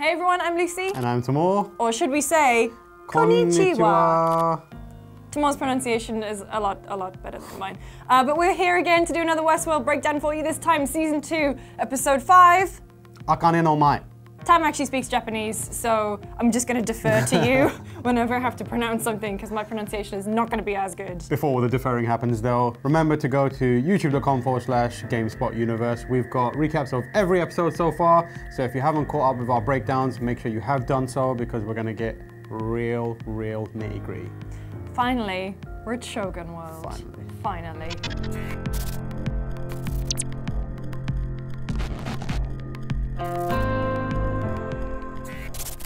Hey everyone, I'm Lucy. And I'm Tamoor. Or should we say, Konnichiwa. Tamoor's pronunciation is a lot better than mine. But we're here again to do another Westworld breakdown for you, this time Season 2, Episode 5. Akane no Mai. Tam actually speaks Japanese, so I'm just going to defer to you whenever I have to pronounce something, because my pronunciation is not going to be as good. Before the deferring happens though, remember to go to youtube.com/GameSpot Universe. We've got recaps of every episode so far, so if you haven't caught up with our breakdowns, make sure you have done so, because we're going to get real nitty-gritty. Finally, we're at Shogun World. Finally.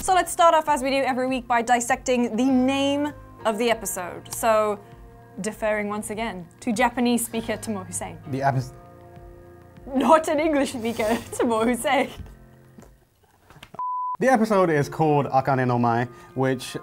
So let's start off as we do every week by dissecting the name of the episode. So, deferring once again to Japanese speaker Tamoor Hussein. Not an English speaker, Tamoor Hussein. The episode is called Akane no Mai, which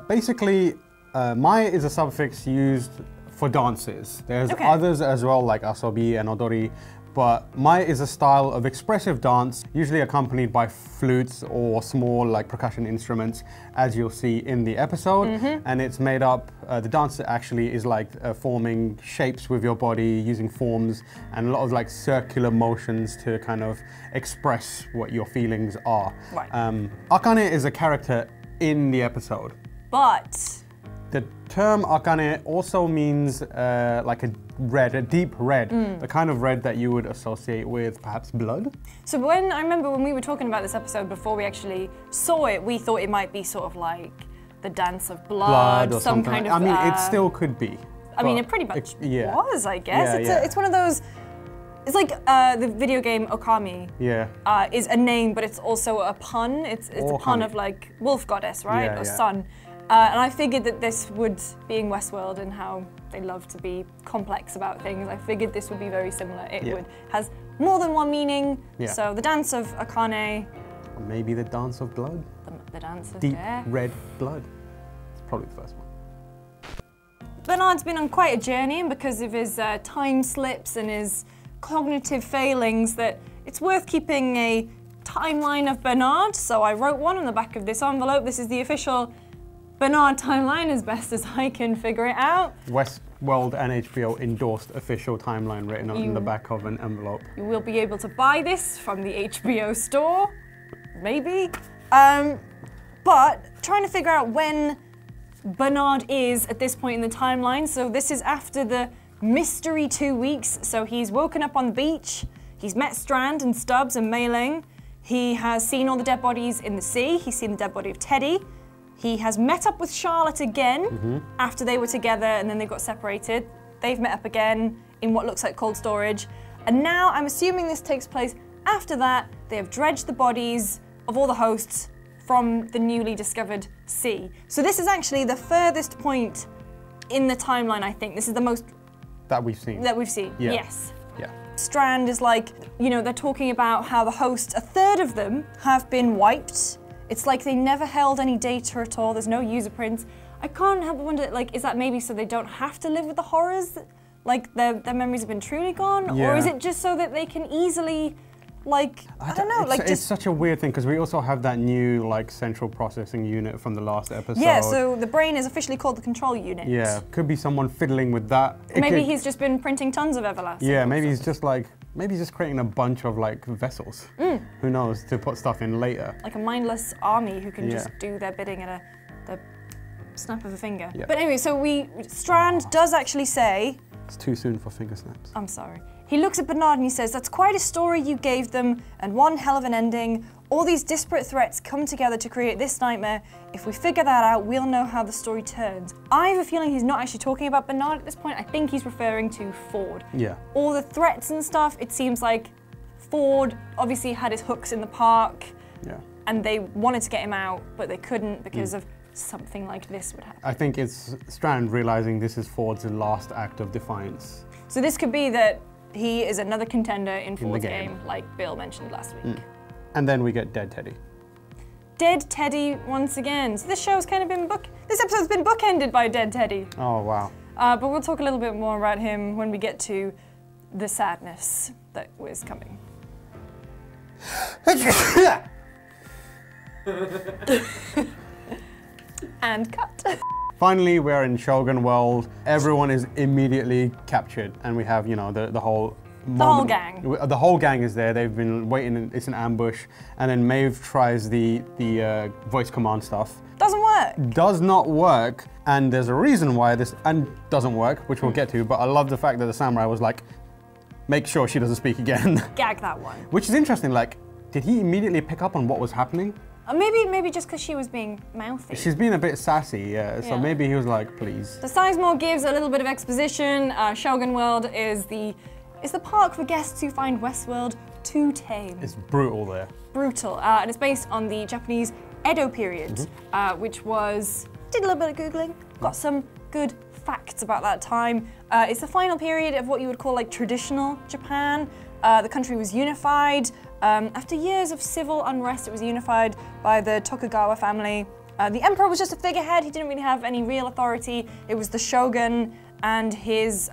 basically, Mai is a suffix used for dances. There's others as well, like asobi and odori, but Mai is a style of expressive dance, usually accompanied by flutes or small like percussion instruments, as you'll see in the episode. And it's made up, the dance actually is like forming shapes with your body, using forms, and a lot of like circular motions to kind of express what your feelings are. Right. Akane is a character in the episode. But the term Akane also means like a deep red, the kind of red that you would associate with perhaps blood. So I remember when we were talking about this episode before we actually saw it, we thought it might be sort of like the dance of blood or some something. kind of. I mean, it still could be. I mean, it pretty much was, I guess. It's one of those. It's like the video game Okami. Yeah. Is a name, but it's also a pun. It's a pun of like wolf goddess, right, or sun. And I figured that this would, being Westworld and how they love to be complex about things, I figured this would be very similar. It has more than one meaning. So the dance of Akane. Or maybe the dance of blood. The dance of deep death. red blood. It's probably the first one. Bernard's been on quite a journey, and because of his time slips and his cognitive failings, that it's worth keeping a timeline of Bernard. So I wrote one on the back of this envelope. This is the official Bernard timeline, as best as I can figure it out. Westworld and HBO endorsed official timeline written on the back of an envelope. You will be able to buy this from the HBO store, maybe. But trying to figure out when Bernard is at this point in the timeline. So this is after the mystery 2 weeks. So he's woken up on the beach. He's met Strand and Stubbs and Mei Ling. He has seen all the dead bodies in the sea. He's seen the dead body of Teddy. He has met up with Charlotte again after they were together and then they got separated. They've met up again in what looks like cold storage. And now I'm assuming this takes place after that. They have dredged the bodies of all the hosts from the newly discovered sea. So this is actually the furthest point in the timeline, I think. This is the most that we've seen. Yes. Yeah. Strand is like, you know, they're talking about how the hosts, a third of them have been wiped. It's like they never held any data at all. There's no user prints. I can't help but wonder, like, is that maybe so they don't have to live with the horrors? Like, their memories have been truly gone? Yeah. Or is it just so that they can easily, like, I don't know, like it's such a weird thing, because we also have that new, like, central processing unit from the last episode. Yeah, so the brain is officially called the control unit. Yeah, could be someone fiddling with that. Maybe he's just been printing tons of Everlast. Yeah, maybe he's just like, maybe he's just creating a bunch of like vessels. Who knows, to put stuff in later. Like a mindless army who can just do their bidding at the snap of a finger. Yeah. But anyway, so Strand does actually say... It's too soon for finger snaps. I'm sorry. He looks at Bernard and he says, "That's quite a story you gave them, and one hell of an ending. All these disparate threats come together to create this nightmare. If we figure that out, we'll know how the story turns." I have a feeling he's not actually talking about Bernard at this point. I think he's referring to Ford. Yeah. All the threats and stuff, it seems like Ford obviously had his hooks in the park. Yeah. And they wanted to get him out, but they couldn't because of something like this would happen. I think it's Strand realizing this is Ford's last act of defiance. So this could be that he is another contender in Ford's game, like Bill mentioned last week. And then we get Dead Teddy. Dead Teddy once again. So this show's kind of been this episode's been bookended by Dead Teddy. Oh, wow. But we'll talk a little bit more about him when we get to the sadness that was coming. And cut. Finally, we're in Shogun World. Everyone is immediately captured, and we have, you know, the whole whole gang. The whole gang is there. They've been waiting. It's an ambush, and then Maeve tries the voice command stuff. Doesn't work. Does not work, and there's a reason why this doesn't work, which we'll get to. But I love the fact that the samurai was like, make sure she doesn't speak again. Gag that one. Which is interesting. Like, did he immediately pick up on what was happening? Maybe just because she was being mouthy. She's being a bit sassy, yeah. So maybe he was like, please. So Sizemore gives a little bit of exposition. Shogun World is the park for guests who find Westworld too tame. It's brutal there. Brutal, and it's based on the Japanese Edo period, which was, did a little bit of Googling, got some good facts about that time. It's the final period of what you would call like traditional Japan. The country was unified. After years of civil unrest, it was unified by the Tokugawa family. The emperor was just a figurehead. He didn't really have any real authority. It was the shogun and his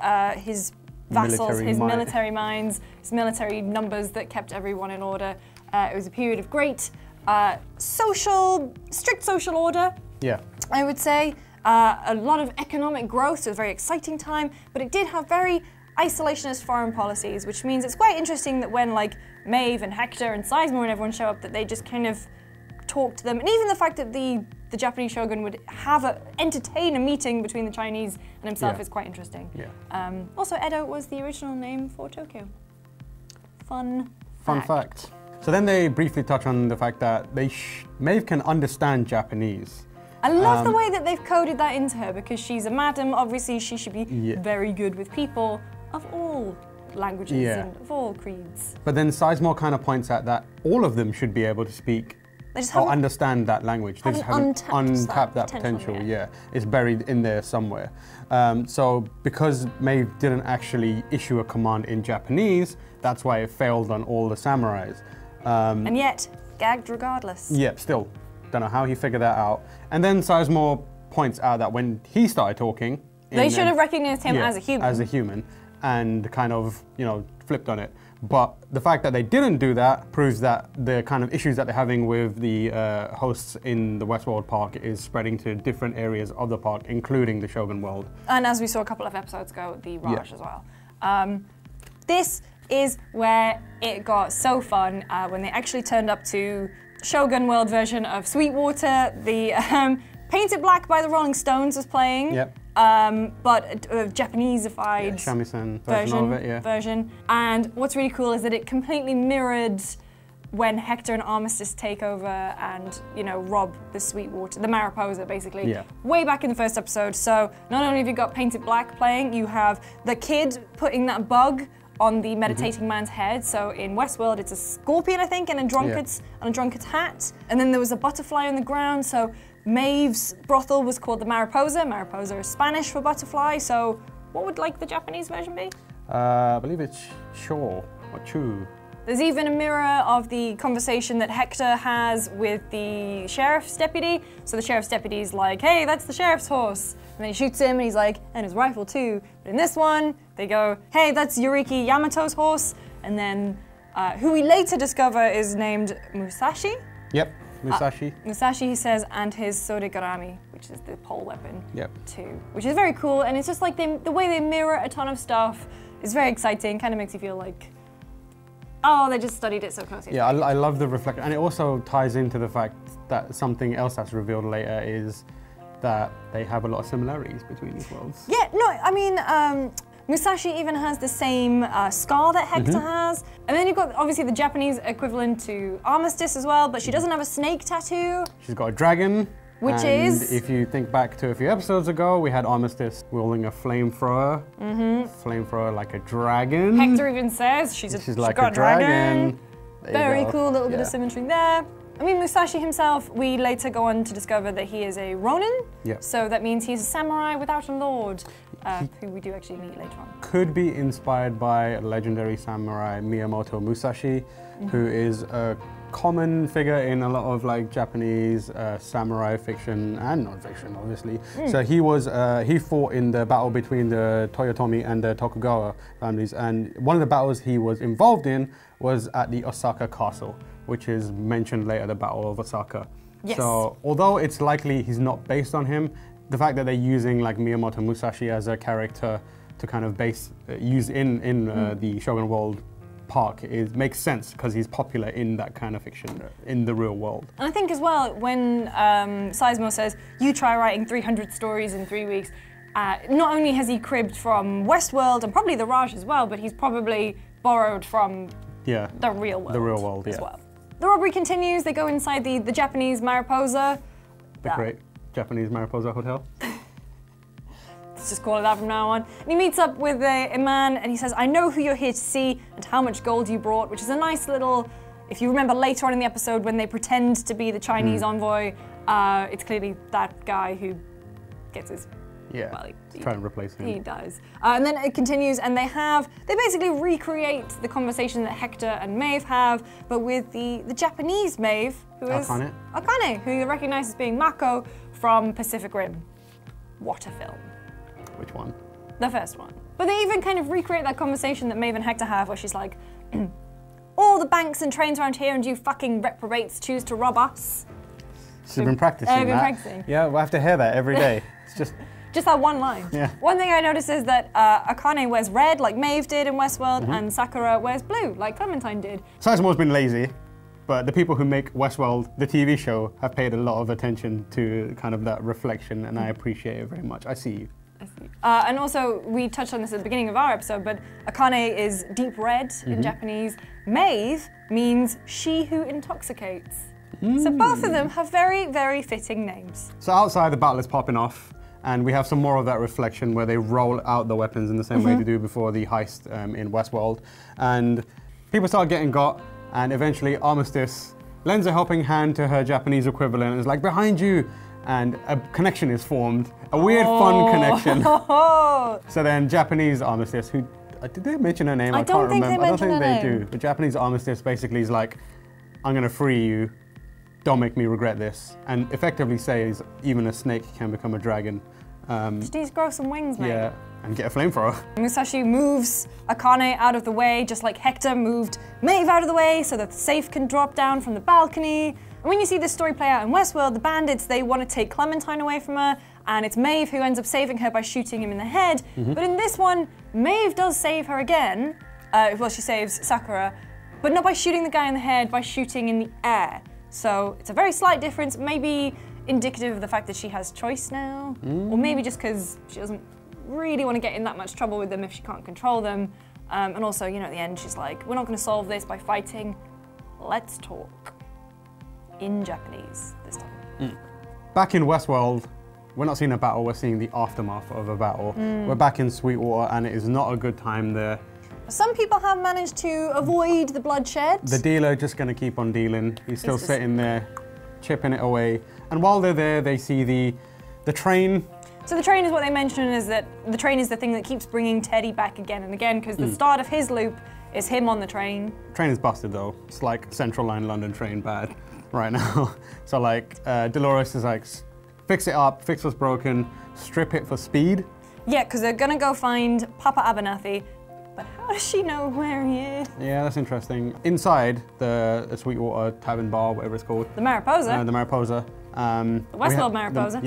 vassals, his military minds, his military numbers that kept everyone in order. It was a period of great strict social order, I would say. A lot of economic growth, so it was a very exciting time, but it did have very isolationist foreign policies, which means it's quite interesting that when like Maeve and Hector and Sizemore and everyone show up, that they just kind of talk to them. And even the fact that the Japanese shogun would entertain a meeting between the Chinese and himself is quite interesting. Also, Edo was the original name for Tokyo. Fun fact. So then they briefly touch on the fact that Maeve can understand Japanese. I love the way that they've coded that into her, because she's a madam. Obviously, she should be very good with people of all languages and of all creeds. But then Sizemore kind of points out that all of them should be able to speak or understand that language. They just haven't untapped that potential. It's buried in there somewhere. So because Maeve didn't actually issue a command in Japanese, that's why it failed on all the samurais. And yet, gagged regardless. Yeah, still. Don't know how he figured that out. And then Sizemore points out that when he started talking... They should have recognized him as a human. As a human, and kind of, you know, flipped on it. But the fact that they didn't do that proves that the kind of issues that they're having with the hosts in the Westworld park is spreading to different areas of the park, including the Shogun World. And as we saw a couple of episodes ago, the Raj as well. This is where it got so fun, when they actually turned up to Shogun World version of Sweetwater. The Painted Black by the Rolling Stones was playing, but a Japanese-ified shamisen version. And what's really cool is that it completely mirrored when Hector and Armistice take over and, you know, rob the Sweetwater, the Mariposa, basically, way back in the first episode. So not only have you got Painted Black playing, you have the kid putting that bug on the meditating man's head. So in Westworld, it's a scorpion, I think, and a drunkard's hat. And then there was a butterfly on the ground. So Maeve's brothel was called the Mariposa. Mariposa is Spanish for butterfly. So what would like the Japanese version be? I believe it's Sho or Chu. There's even a mirror of the conversation that Hector has with the sheriff's deputy. So the sheriff's deputy's like, hey, that's the sheriff's horse. And then he shoots him and he's like, and his rifle too. But in this one, they go, hey, that's Yuriki Yamato's horse. And then who we later discover is named Musashi. Yep, Musashi. Musashi, he says, and his sodegarami, which is the pole weapon too. Which is very cool. And it's just like the way they mirror a ton of stuff is very exciting. Kind of makes you feel like, oh, they just studied it so closely. Yeah, I love the reflection. And it also ties into the fact that something else that's revealed later is that they have a lot of similarities between these worlds. Yeah, no, I mean, Musashi even has the same scar that Hector has. And then you've got, obviously, the Japanese equivalent to Armistice as well, but she doesn't have a snake tattoo. She's got a dragon. Which is? If you think back to a few episodes ago, we had Armistice wielding a flamethrower. Flamethrower like a dragon. Hector even says she's like a dragon. Very cool, little bit of symmetry there. I mean, Musashi himself, we later go on to discover that he is a Ronin. So that means he's a samurai without a lord, who we do actually meet later on. Could be inspired by legendary samurai Miyamoto Musashi, who is a common figure in a lot of like Japanese samurai fiction and non-fiction, obviously. So he fought in the battle between the Toyotomi and the Tokugawa families, and one of the battles he was involved in was at the Osaka Castle, which is mentioned later, the Battle of Osaka. Yes. So although it's likely he's not based on him, the fact that they're using like Miyamoto Musashi as a character to kind of use in the Shogun World park makes sense because he's popular in that kind of fiction in the real world. And I think as well, when Sizemore says, you try writing 300 stories in 3 weeks, not only has he cribbed from Westworld and probably the Raj as well, but he's probably borrowed from the real world. The real world, as well. The robbery continues. They go inside the Japanese Mariposa. The great Japanese Mariposa Hotel. Let's just call it that from now on. And he meets up with a man and he says, I know who you're here to see and how much gold you brought, which is a nice little, if you remember later on in the episode when they pretend to be the Chinese envoy, it's clearly that guy who gets his... Yeah, well, trying to replace him. He does. And then it continues and they basically recreate the conversation that Hector and Maeve have, but with the Japanese Maeve, who is... Akane, who you recognize as being Mako from Pacific Rim. What a film. Which one? The first one. But they even kind of recreate that conversation that Maeve and Hector have where she's like, all the banks and trains around here and you fucking reprobates choose to rob us. She's been practicing that. Yeah, we'll have to hear that every day. It's just that one line. Yeah. One thing I noticed is that Akane wears red like Maeve did in Westworld and Sakura wears blue like Clementine did. Sizemore's been lazy, but the people who make Westworld, the TV show, have paid a lot of attention to kind of that reflection and I appreciate it very much. I see you. And also, we touched on this at the beginning of our episode, but Akane is deep red in Japanese. Maeve means she who intoxicates. So both of them have very, very fitting names. So outside, the battle is popping off, and we have some more of that reflection where they roll out the weapons in the same way they do before the heist in Westworld. And people start getting got, and eventually Armistice lends a helping hand to her Japanese equivalent and is like, behind you! And a connection is formed, a weird, fun connection. So then Japanese Armistice, who, did they mention her name? I can't remember. I don't think they do. But Japanese Armistice basically is like, I'm gonna free you, don't make me regret this. And effectively says, even a snake can become a dragon. Just needs to grow some wings, mate. Yeah, and get a flamethrower. Musashi moves Akane out of the way, just like Hector moved Maeve out of the way so that the safe can drop down from the balcony. And when you see this story play out in Westworld, the bandits, they want to take Clementine away from her, and it's Maeve who ends up saving her by shooting him in the head. But in this one, Maeve does save her again. Well, she saves Sakura, but not by shooting the guy in the head, by shooting in the air. So it's a very slight difference, maybe indicative of the fact that she has choice now, or maybe just because she doesn't really want to get in that much trouble with them if she can't control them. And also, you know, at the end, she's like, we're not going to solve this by fighting, let's talk. In Japanese this time. Back in Westworld, we're not seeing a battle, we're seeing the aftermath of a battle. We're back in Sweetwater and it is not a good time there. Some people have managed to avoid the bloodshed. The dealer just gonna keep on dealing. He's still sitting there, chipping it away. And while they're there, they see the train. So the train is what they mention is that the train is the thing that keeps bringing Teddy back again and again because the start of his loop is him on the train. Train is busted though. It's like Central Line London train bad right now. So like Delores is like, fix it up, fix what's broken, strip it for speed. Yeah, because they're gonna go find Papa Abernathy, but how does she know where he is? Yeah, that's interesting. Inside the Sweetwater Tavern Bar, whatever it's called. The Mariposa. The Mariposa. The Westworld Mariposa.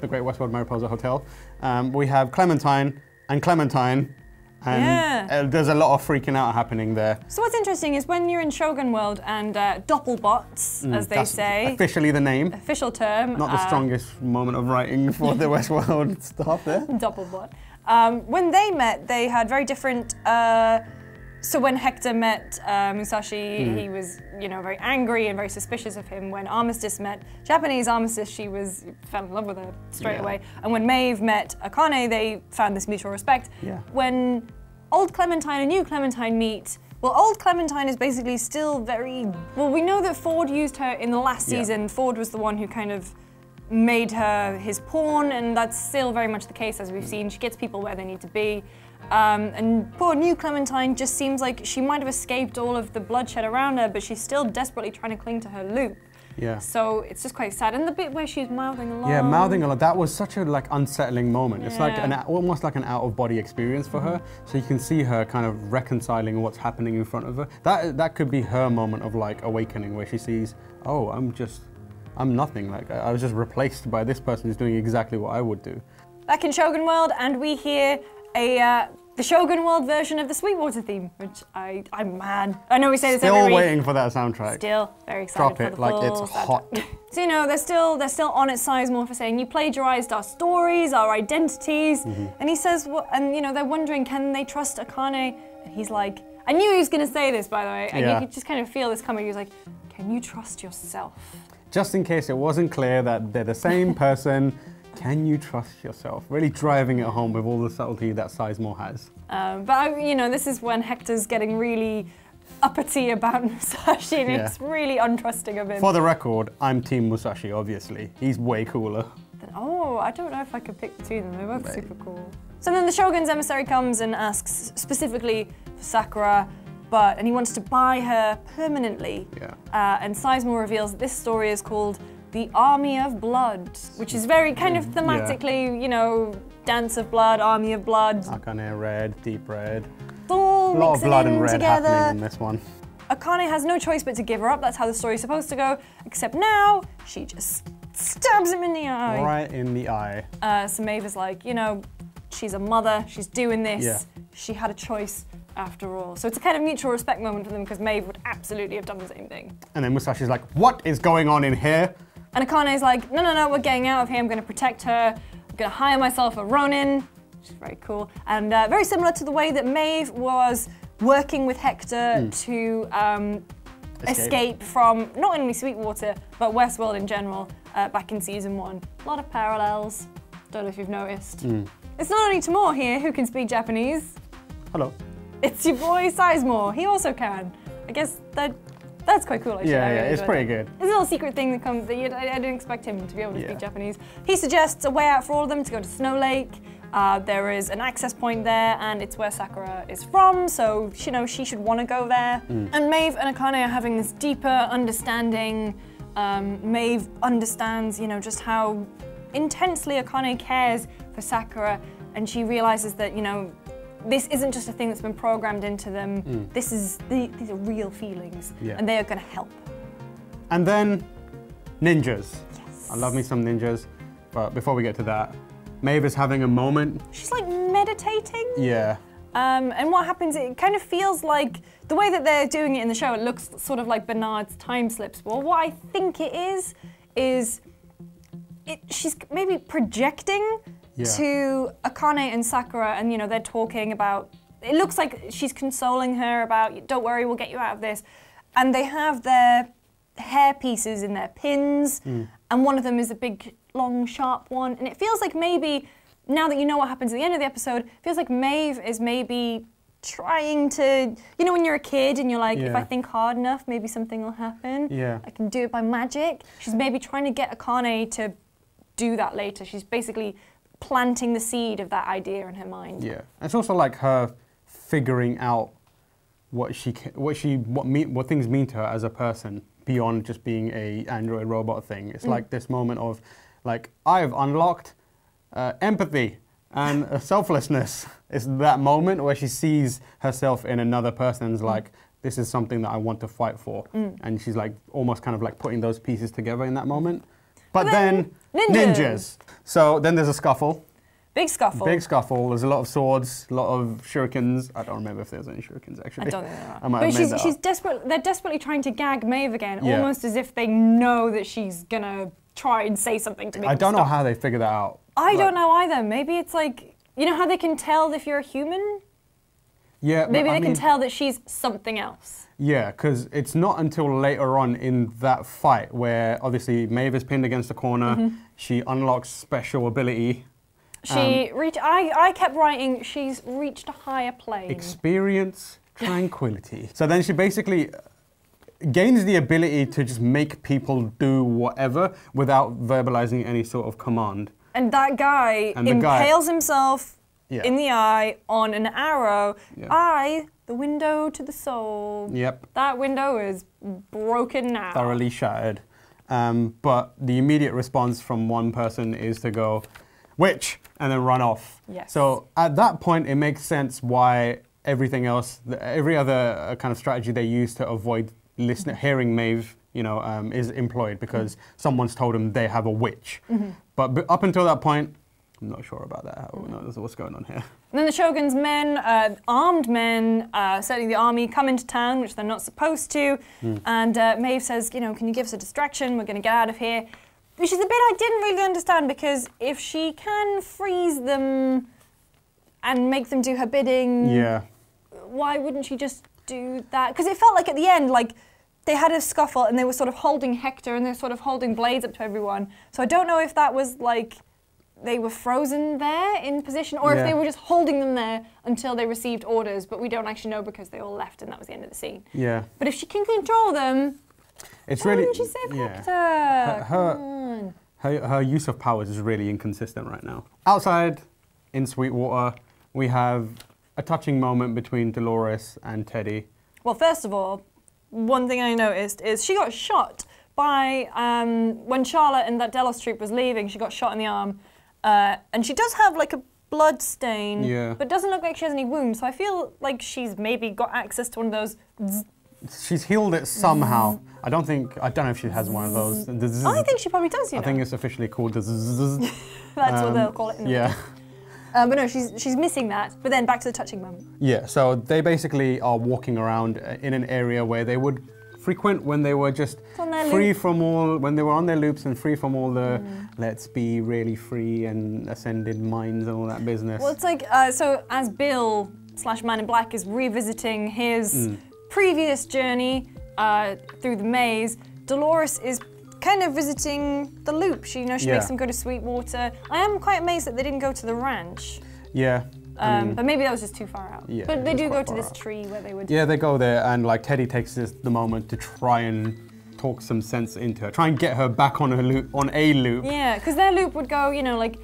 The Great Westworld Mariposa Hotel. We have Clementine and Clementine. And there's a lot of freaking out happening there. So what's interesting is when you're in Shogun World and doppelbots, as they say. Officially the name. Official term. Not the strongest moment of writing for the Westworld stuff there. Doppelbot. When they met, they had very different... so when Hector met Musashi, he was, you know, very angry and very suspicious of him. When Armistice met Japanese Armistice, she fell in love with her straight away. And when Maeve met Akane, they found this mutual respect. When old Clementine and new Clementine meet, well, old Clementine is basically still very... Well, we know that Ford used her in the last season. Ford was the one who kind of made her his pawn, and that's still very much the case, as we've seen. She gets people where they need to be. And poor new Clementine just seems like she might have escaped all of the bloodshed around her, but she's still desperately trying to cling to her loop. So it's just quite sad. And the bit where she's mouthing along. Yeah, mouthing along. That was such a like unsettling moment. It's like almost like an out-of-body experience for her. So you can see her kind of reconciling what's happening in front of her. That could be her moment of like awakening, where she sees, oh, I'm just I'm nothing. Like, I was just replaced by this person who's doing exactly what I would do. Back in Shogun World, and we hear the Shogun World version of the Sweetwater theme, which I'm mad. I know we say this every week. Still waiting for that soundtrack. Still very excited for the full like it's soundtrack. hot. So you know, they're still on at Sizemore for saying you plagiarized our stories, our identities, and he says, well, and you know, they're wondering, can they trust Akane? And he's like, I knew he was going to say this, by the way, and you could just kind of feel this coming. He was like, can you trust yourself? Just in case it wasn't clear that they're the same person. Can you trust yourself? Really driving it home with all the subtlety that Sizemore has. But you know, this is when Hector's getting really uppity about Musashi, and it's really untrusting of him. For the record, I'm Team Musashi, obviously. He's way cooler. Oh, I don't know if I could pick between them. They're both super cool. So then the Shogun's emissary comes and asks specifically for Sakura, and he wants to buy her permanently. Yeah. And Sizemore reveals that this story is called The Army of Blood, which is very kind of thematically, you know, Dance of Blood, Army of Blood. Akane red, deep red. All a lot of blood and red together. happening in this one. Akane has no choice but to give her up. That's how the story's supposed to go. Except now, she just stabs him in the eye. Right in the eye. So Maeve is like, you know, she's a mother. She's doing this. Yeah. She had a choice after all. So it's a kind of mutual respect moment for them because Maeve would absolutely have done the same thing. And then Musashi's like, what is going on in here? And Akane's like, no, we're getting out of here. I'm going to protect her. I'm going to hire myself a Ronin, which is very cool. And very similar to the way that Maeve was working with Hector to escape from not only Sweetwater, but Westworld in general back in season 1. A lot of parallels. Don't know if you've noticed. It's not only Tamoor here who can speak Japanese. Hello. It's your boy Sizemore. He also can. I guess that's quite cool, actually. Yeah, it's pretty good. It's a little secret thing that comes, I didn't expect him to be able to speak Japanese. He suggests a way out for all of them to go to Snow Lake. There is an access point there, and it's where Sakura is from, so you know, she should want to go there. And Maeve and Akane are having this deeper understanding. Maeve understands, you know, just how intensely Akane cares for Sakura, and she realizes that, you know, this isn't just a thing that's been programmed into them. These are real feelings, and they are going to help. And then, ninjas. Yes. I love me some ninjas, but before we get to that, Maeve is having a moment. She's like meditating. Yeah. And what happens, it kind of feels like, the way that they're doing it in the show, it looks sort of like Bernard's time slips. Well, what I think it is she's maybe projecting to Akane and Sakura, and you know, they're talking about, it looks like she's consoling her about, don't worry, we'll get you out of this. And they have their hair pieces in their pins, and one of them is a big, long, sharp one. And it feels like maybe, now that you know what happens at the end of the episode, it feels like Maeve is maybe trying to, you know, when you're a kid and you're like, if I think hard enough, maybe something will happen. Yeah. I can do it by magic. She's maybe trying to get Akane to do that later. She's basically planting the seed of that idea in her mind. Yeah, it's also like her figuring out what things mean to her as a person beyond just being a android robot thing. It's like this moment of, like, I've unlocked empathy and selflessness. It's that moment where she sees herself in another person's like, this is something that I want to fight for, and she's like almost kind of like putting those pieces together in that moment. But then ninjas. So then there's a scuffle. Big scuffle. Big scuffle. There's a lot of swords, a lot of shurikens. I don't remember if there's any shurikens actually. I don't think there are. I might have made that up. Desperate. They're desperately trying to gag Maeve again, almost as if they know that she's gonna try and say something to make I them don't know stop. how they figure that out. I don't know either. Maybe it's like, you know how they can tell if you're a human? Yeah. Maybe they can tell that she's something else. Yeah, because it's not until later on in that fight where obviously Maeve is pinned against the corner. She unlocks special ability. I kept writing, she's reached a higher plane. Experience tranquility. So then she basically gains the ability to just make people do whatever without verbalizing any sort of command. And that guy impales himself in the eye on an arrow. Eye, the window to the soul. Yep. That window is broken now. Thoroughly shattered. But the immediate response from one person is to go, witch, and then run off. Yes. So at that point, it makes sense why everything else, every other kind of strategy they use to avoid hearing Maeve, is employed because someone's told them they have a witch. But up until that point, I'm not sure about that. Who knows what's going on here. And then the Shogun's men, armed men, certainly the army, come into town, which they're not supposed to. And Maeve says, can you give us a distraction? We're going to get out of here. Which is a bit I didn't really understand, because if she can freeze them and make them do her bidding, why wouldn't she just do that? Because it felt like at the end, like, they had a scuffle and they were sort of holding Hector and they're sort of holding blades up to everyone. So I don't know if that was like they were frozen there in position, or if they were just holding them there until they received orders, but we don't actually know because they all left and that was the end of the scene. Yeah. But if she can control them, it's really, she save Hector? Her use of powers is really inconsistent right now. Outside, in Sweetwater, we have a touching moment between Delores and Teddy. Well, first of all, one thing I noticed is she got shot by, when Charlotte and that Delos troop was leaving, she got shot in the arm. And she does have like a blood stain, but doesn't look like she has any wounds. So I feel like she's maybe got access to one of those. She's healed it somehow. I don't know if she has one of those. I think she probably does, I think it's officially called the That's what they'll call it. But no, she's missing that. But then back to the touching moment. Yeah, so they basically are walking around in an area where they would frequent when they were just free from all, when they were on their loops and free from all the let's be really free and ascended minds and all that business. Well, it's like, so as Bill / Man in Black is revisiting his previous journey through the maze, Delores is kind of visiting the loop. She makes them go to Sweetwater. I am quite amazed that they didn't go to the ranch. But maybe that was just too far out. But they do go to this tree where they would... Yeah, they go there, and like Teddy takes the moment to try and talk some sense into her. Try and get her back on a loop. Yeah, because their loop would go, like,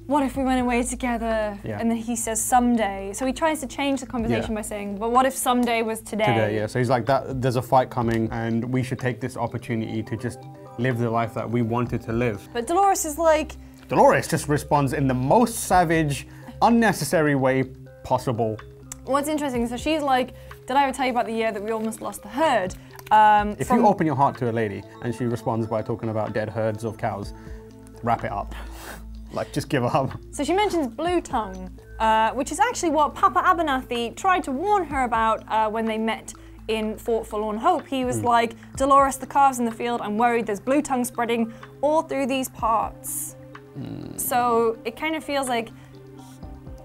what if we went away together? And then he says someday. So he tries to change the conversation by saying, but what if someday was today? So he's like, there's a fight coming and we should take this opportunity to just live the life that we wanted to live. But Delores is like... Dolores just responds in the most savage, unnecessary way possible. What's interesting, so she's like, did I ever tell you about the year that we almost lost the herd? If you open your heart to a lady and she responds by talking about dead herds of cows, wrap it up. Like, just give up. So she mentions blue tongue, which is actually what Papa Abernathy tried to warn her about when they met in Fort Forlorn Hope. He was like, Delores, the calves in the field, I'm worried there's blue tongue spreading all through these parts. So it kind of feels like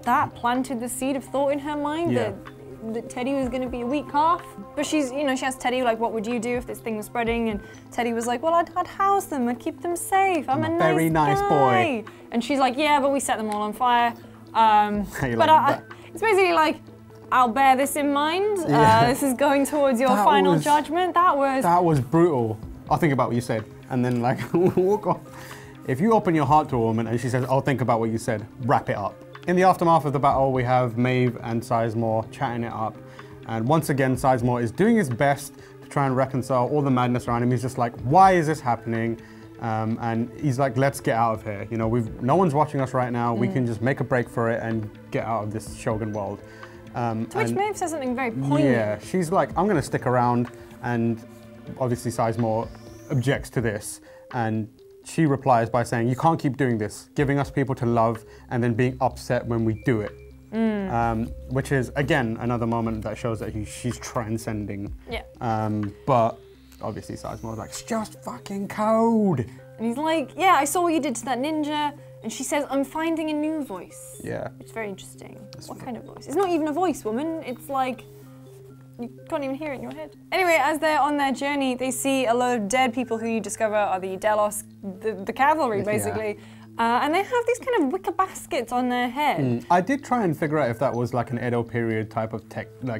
that planted the seed of thought in her mind that Teddy was going to be a weak calf. But she's, she asked Teddy, like, what would you do if this thing was spreading? And Teddy was like, well, I'd house them, I'd keep them safe. I'm a very nice boy. And she's like, yeah, but we set them all on fire. It's basically like, I'll bear this in mind. This is going towards your final judgment. That was brutal. I'll think about what you said, and then like walk off. If you open your heart to a woman and she says, I'll think about what you said, wrap it up. In the aftermath of the battle, we have Maeve and Sizemore chatting it up. And once again, Sizemore is doing his best to try and reconcile all the madness around him. He's just like, why is this happening? And he's like, let's get out of here. No one's watching us right now. We can just make a break for it and get out of this Shogun World. To which Maeve says something very poignant. Yeah, she's like, I'm gonna stick around. And obviously Sizemore objects to this. And she replies by saying, you can't keep doing this, giving us people to love and then being upset when we do it. Which is, again, another moment that shows that she's transcending. But obviously Sizemore's like, it's just fucking code. And he's like, yeah, I saw what you did to that ninja. And she says, I'm finding a new voice. It's very interesting. What kind of voice? It's not even a voice, woman. It's like, you can't even hear it in your head. Anyway, as they're on their journey, they see a lot of dead people who you discover are the Delos, the cavalry, basically. And they have these kind of wicker baskets on their head. I did try and figure out if that was like an Edo period type of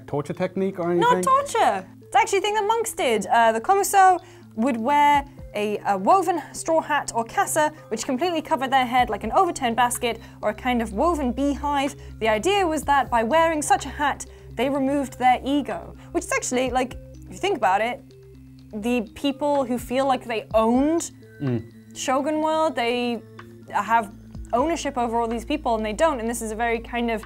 torture technique or anything. Not torture! It's actually a thing that monks did. The Komuso would wear a woven straw hat or casa, which completely covered their head like an overturned basket or a kind of woven beehive. The idea was that by wearing such a hat, they removed their ego, which is actually, like, if you think about it, the people who feel like they owned Shogun World, they have ownership over all these people and they don't, and this is a very kind of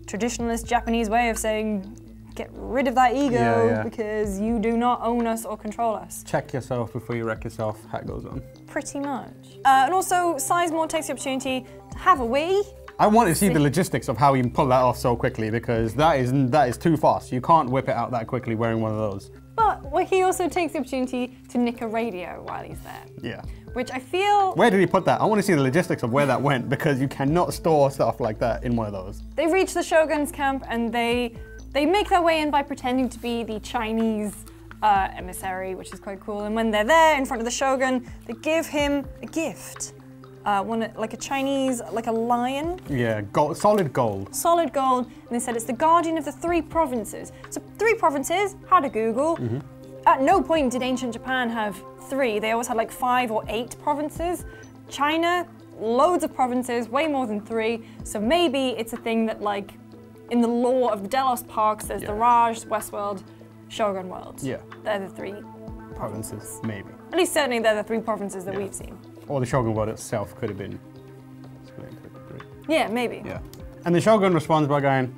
traditionalist Japanese way of saying, get rid of that ego Yeah. because you do not own us or control us. Check yourself before you wreck yourself. Hat goes on. Pretty much. And also, Sizemore takes the opportunity to have a wee. I want to see the logistics of how he can pull that off so quickly because that is too fast. You can't whip it out that quickly wearing one of those. But he also takes the opportunity to nick a radio while he's there. Yeah. Which I feel... Where did he put that? I want to see the logistics of where that went because you cannot store stuff like that in one of those. They reach the Shogun's camp and they make their way in by pretending to be the Chinese emissary, which is quite cool. And when they're there in front of the Shogun, they give him a gift. Like a Chinese, like a lion. Yeah, gold, solid gold. Solid gold, and they said it's the guardian of the 3 provinces. So 3 provinces, had a Google. At no point did ancient Japan have 3. They always had like 5 or 8 provinces. China, loads of provinces, way more than 3. So maybe it's a thing that like, in the lore of the Delos parks, there's the Raj, Westworld, Shogun World. Yeah. They're the 3 Provinces, maybe. At least certainly they're the 3 provinces that we've seen. Or the Shogun World itself could have been split into 3. Yeah, maybe. Yeah. And the Shogun responds by going,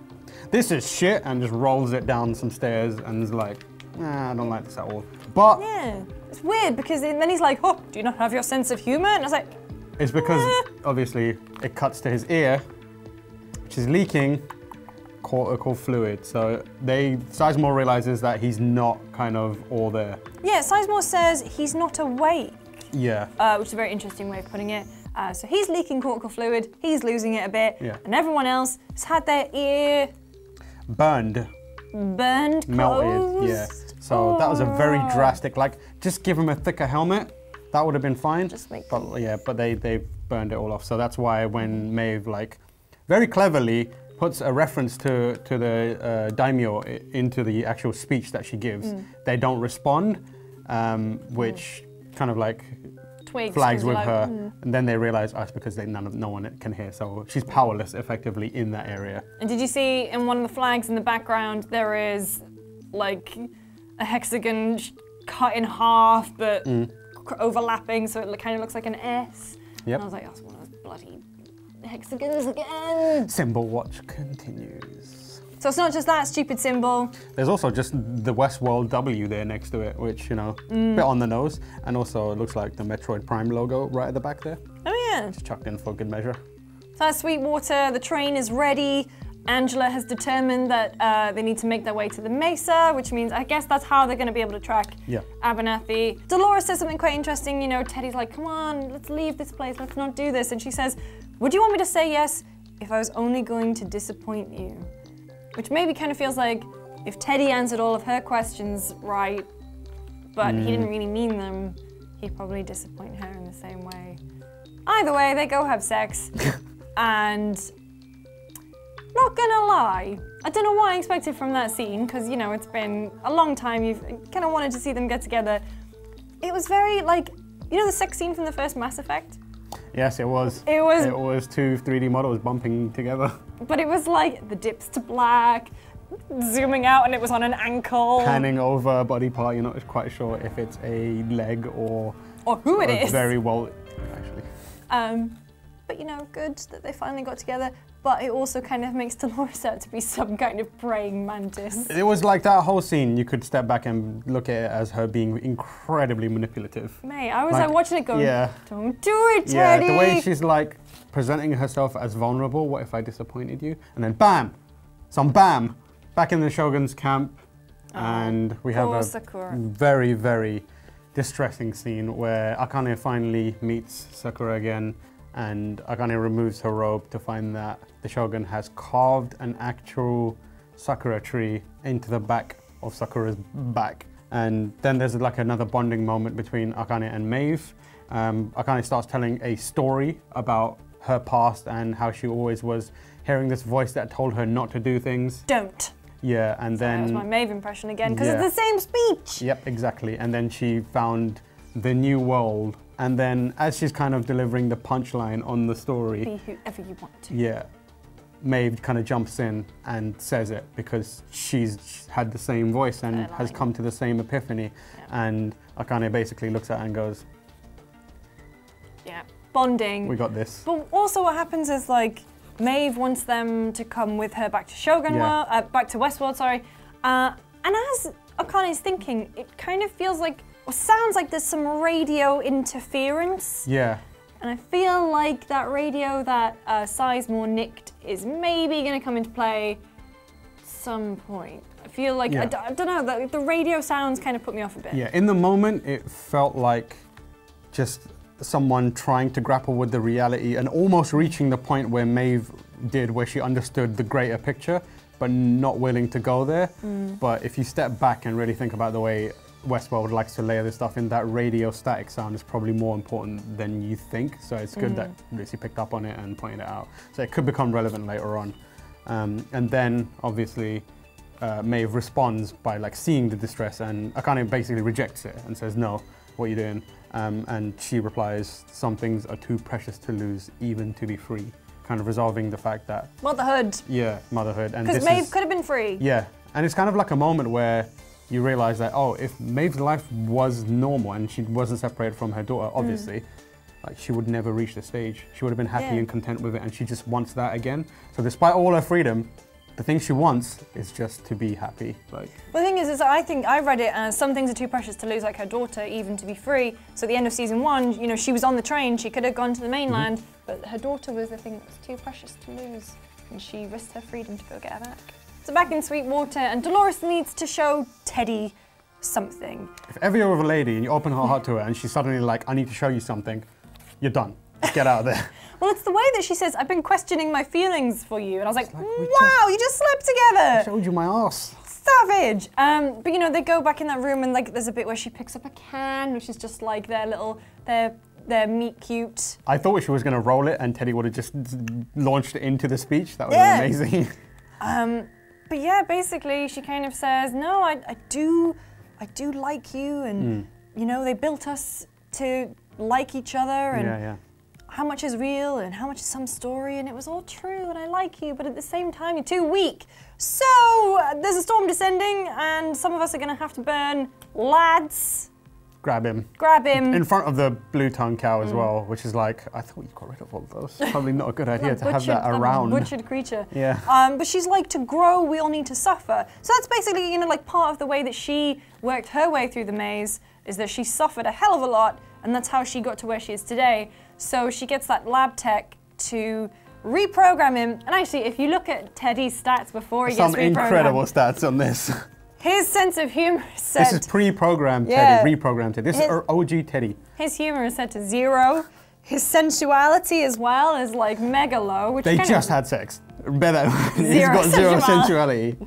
"This is shit," and just rolls it down some stairs and is like, "Nah, I don't like this at all." But yeah, it's weird because then he's like, "Oh, do you not have your sense of humor?" And I was like, it's because obviously it cuts to his ear, which is leaking cortical fluid. So Sizemore realizes that he's not kind of all there. Yeah, Sizemore says he's not awake. Yeah. Which is a very interesting way of putting it. So he's leaking cortical fluid, he's losing it a bit, and everyone else has had their ear burned, melted. Yeah. So that was a very drastic. Like, just give him a thicker helmet. That would have been fine. Just make but they burned it all off. So that's why when Maeve like very cleverly puts a reference to the daimyo into the actual speech that she gives, they don't respond, which kind of like flags with her, and then they realize it's because no one can hear, so she's powerless effectively in that area. And did you see in one of the flags in the background there is like a hexagon cut in half but overlapping, so it kind of looks like an S? Yep. And I was like, that's one of those bloody hexagons again. Symbol watch continues. So it's not just that stupid symbol. There's also just the Westworld W there next to it, which, you know, a bit on the nose. And also it looks like the Metroid Prime logo right at the back there. Oh yeah. Just chucked in for good measure. So at Sweetwater, the train is ready. Angela has determined that they need to make their way to the Mesa, which means I guess that's how they're going to be able to track Abernathy. Dolores says something quite interesting. You know, Teddy's like, come on, let's leave this place. Let's not do this. And she says, would you want me to say yes if I was only going to disappoint you? Which maybe kind of feels like if Teddy answered all of her questions right, but he didn't really mean them, he'd probably disappoint her in the same way. Either way, they go have sex. And not gonna lie, I don't know what I expected from that scene, because, you know, it's been a long time, you've kind of wanted to see them get together. It was very, like, you know the sex scene from the first Mass Effect? Yes, it was. It was. It was 2 3D models bumping together. But it was like the dips to black, zooming out and it was on an ankle. Panning over a body part, you're not quite sure if it's a leg or who it is. Very well, actually. But you know, good that they finally got together. But it also kind of makes Dolores out to be some kind of praying mantis. It was like that whole scene, you could step back and look at it as her being incredibly manipulative. Mate, I was like watching it going, don't do it, Teddy! Yeah, the way she's like presenting herself as vulnerable, what if I disappointed you? And then bam! Bam! Back in the Shogun's camp, and we have a Sakura. very, very distressing scene where Akane finally meets Sakura again, and Akane removes her robe to find that the Shogun has carved an actual Sakura tree into the back of Sakura's back. And then there's like another bonding moment between Akane and Maeve. Akane starts telling a story about her past and how she always was hearing this voice that told her not to do things. Don't. Yeah, and then... That was my Maeve impression again, because it's the same speech! Yep, exactly. And then she found the new world. And then as she's kind of delivering the punchline on the story... Be whoever you want to. Yeah. Maeve kind of jumps in and says it because she's had the same voice and has come to the same epiphany. Yeah. And Akane basically looks at her and goes... Yeah, bonding. We got this. But also what happens is like, Maeve wants them to come with her back to Shogun World, back to Westworld, sorry. And as Akane's thinking, it kind of feels like, or sounds like there's some radio interference. Yeah. And I feel like that radio that Sizemore nicked is maybe going to come into play some point. I feel like, I don't know, the radio sounds kind of put me off a bit. Yeah, in the moment, it felt like just someone trying to grapple with the reality and almost reaching the point where Maeve did, where she understood the greater picture, but not willing to go there. But if you step back and really think about the way Westworld likes to layer this stuff in, that radio static sound is probably more important than you think. So it's good that Lucy picked up on it and pointed it out. So it could become relevant later on. And then, obviously, Maeve responds by like seeing the distress, and Akane basically rejects it and says, no, what are you doing? And she replies, some things are too precious to lose, even to be free. Kind of resolving the fact that... Motherhood. Yeah, motherhood. Because Maeve could have been free. Yeah, and it's kind of like a moment where you realize that, oh, if Maeve's life was normal and she wasn't separated from her daughter, obviously, like she would never reach the stage. She would have been happy and content with it, and she just wants that again. So despite all her freedom, the thing she wants is just to be happy. Like, well, the thing is I think I read it as some things are too precious to lose, like her daughter, even to be free. So at the end of season 1, you know, she was on the train, she could have gone to the mainland, but her daughter was the thing that was too precious to lose, and she risked her freedom to go get her back. So back in Sweetwater, and Delores needs to show Teddy something. If ever you're with a lady and you open her heart to her and she's suddenly like, I need to show you something, you're done. Get out of there. Well, it's the way that she says, I've been questioning my feelings for you. And I was like, wow, you just slept together. I showed you my arse. Savage. But you know, they go back in that room and like there's a bit where she picks up a can, which is just like their little, their meet cute. I thought she was going to roll it and Teddy would have just launched it into the speech. That would have been amazing. But yeah, basically she kind of says, no, I do like you, and you know, they built us to like each other, and how much is real and how much is some story, and it was all true, and I like you, but at the same time you're too weak. So there's a storm descending and some of us are gonna have to burn. Lads, grab him. Grab him. In front of the blue tongue cow as well, which is like, I thought you got rid of all those. Probably not a good idea to have that around. Butchered creature. Yeah. But she's like, to grow, we all need to suffer. So that's basically, you know, like part of the way that she worked her way through the maze, is that she suffered a hell of a lot, and that's how she got to where she is today. So she gets that lab tech to reprogram him. And actually, if you look at Teddy's stats before he gets reprogrammed. Some incredible stats on this. His sense of humor is set... This is pre-programmed Teddy, reprogrammed Teddy. This is OG Teddy. His humor is set to 0. His sensuality as well is like mega low. Which they just had sex. Better. He's got 0 sensuality.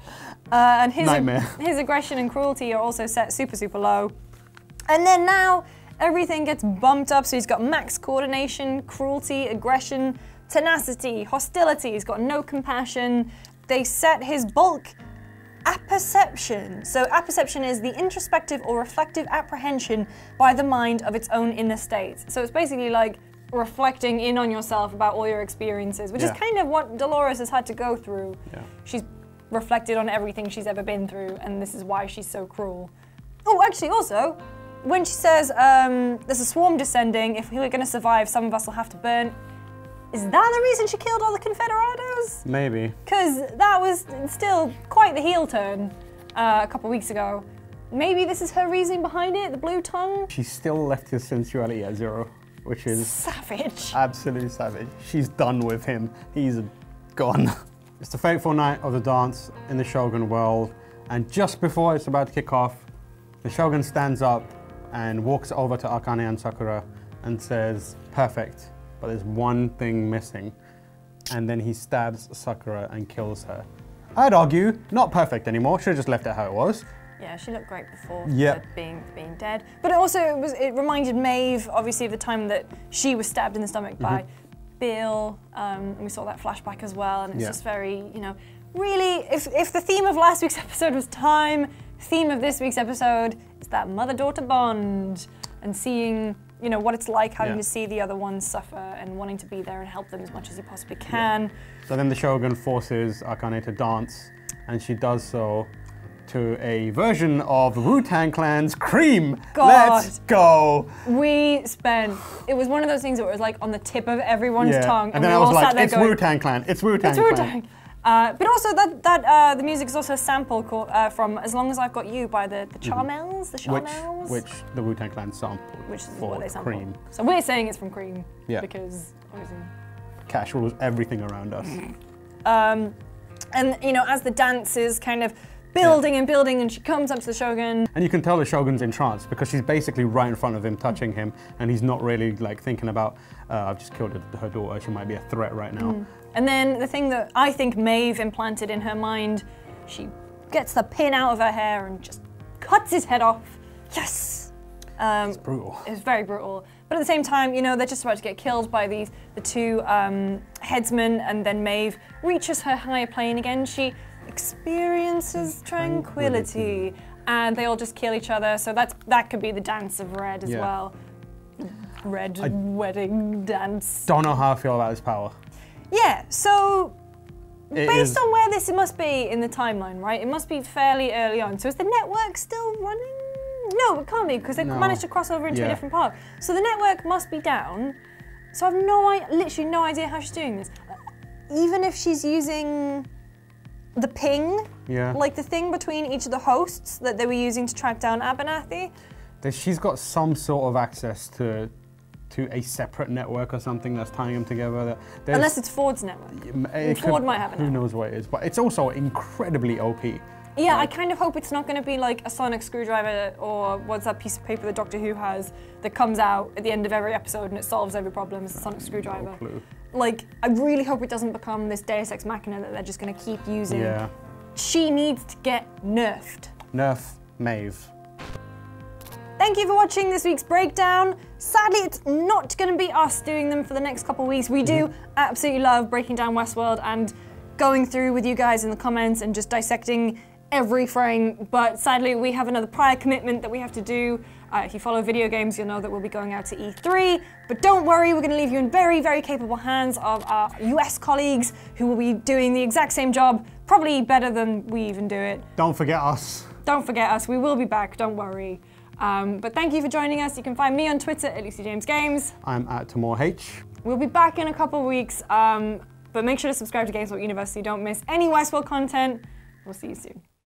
And his, Nightmare. His aggression and cruelty are also set super, super low. And then now, everything gets bumped up, so he's got max coordination, cruelty, aggression, tenacity, hostility, he's got no compassion. They set his bulk apperception. So apperception is the introspective or reflective apprehension by the mind of its own inner states. So it's basically like reflecting in on yourself about all your experiences, which is kind of what Delores has had to go through. She's reflected on everything she's ever been through, and this is why she's so cruel. Oh, actually also, when she says there's a swarm descending, if we're going to survive, some of us will have to burn. Is that the reason she killed all the Confederados? Maybe. Because that was still quite the heel turn a couple weeks ago. Maybe this is her reasoning behind it, the blue tongue? She still left his sensuality at 0, which is... savage. Absolutely savage. She's done with him. He's gone. It's the fateful night of the dance in the Shogun World, and just before it's about to kick off, the Shogun stands up and walks over to Akane and Sakura and says, perfect, but there's one thing missing. And then he stabs Sakura and kills her. I'd argue, not perfect anymore, should have just left it how it was. Yeah, she looked great before being dead. But it reminded Maeve, obviously, of the time that she was stabbed in the stomach by Bill, and we saw that flashback as well, and it's just very, you know, really, if the theme of last week's episode was time, theme of this week's episode is that mother-daughter bond, and seeing, you know, what it's like having to see the other ones suffer and wanting to be there and help them as much as you possibly can. So then the Shogun forces Akane to dance, and she does so to a version of Wu-Tang Clan's Cream. God. Let's go. It was one of those things that was like on the tip of everyone's tongue. And then I was like, it's Wu-Tang Clan, it's Wu-Tang Clan. But also the music is also a sample from As Long As I've Got You by the Charmels, the Charmels. Which the Wu-Tang Clan sampled. Which is for what they sampled. Cream. So we're saying it's from Cream. Yeah. Because obviously. Cash rules everything around us. And you know, as the dance is kind of building and building, and she comes up to the Shogun. And you can tell the Shogun's in trance because she's basically right in front of him, touching him, and he's not really like thinking about, I've just killed her daughter, she might be a threat right now. And then the thing that I think Maeve implanted in her mind, she gets the pin out of her hair and just cuts his head off. Yes! It's brutal. It's very brutal. But at the same time, you know, they're just about to get killed by the two headsmen, and then Maeve reaches her higher plane again. She experiences tranquility, and they all just kill each other. So that could be the dance of Red as well. Red wedding dance. Don't know how I feel about this power. Yeah, so based on where this must be in the timeline, right? It must be fairly early on. So is the network still running? No, it can't be, because they've managed to cross over into a different park. So the network must be down. So I've literally no idea how she's doing this. Even if she's using the ping, like the thing between each of the hosts that they were using to track down Abernathy. She's got some sort of access to a separate network or something that's tying them together. Unless it's Ford's network. Ford might have it. Who knows what it is, but it's also incredibly OP. Yeah, I kind of hope it's not going to be like a sonic screwdriver, or what's that piece of paper that Doctor Who has that comes out at the end of every episode and it solves every problem. It's a sonic screwdriver. No clue. Like, I really hope it doesn't become this Deus Ex Machina that they're just going to keep using. Yeah. She needs to get nerfed. Nerf Maeve. Thank you for watching this week's breakdown. Sadly, it's not going to be us doing them for the next couple of weeks. We do absolutely love breaking down Westworld and going through with you guys in the comments and just dissecting every frame, but sadly we have another prior commitment that we have to do. If you follow video games, you'll know that we'll be going out to E3, but don't worry, we're going to leave you in very, very capable hands of our US colleagues who will be doing the exact same job, probably better than we even do it. Don't forget us. Don't forget us, we will be back, don't worry. But thank you for joining us. You can find me on Twitter at LucyJamesGames. I'm at Tamoor H. We'll be back in a couple of weeks, but make sure to subscribe to GameSpot Universe so you don't miss any Westworld content. We'll see you soon.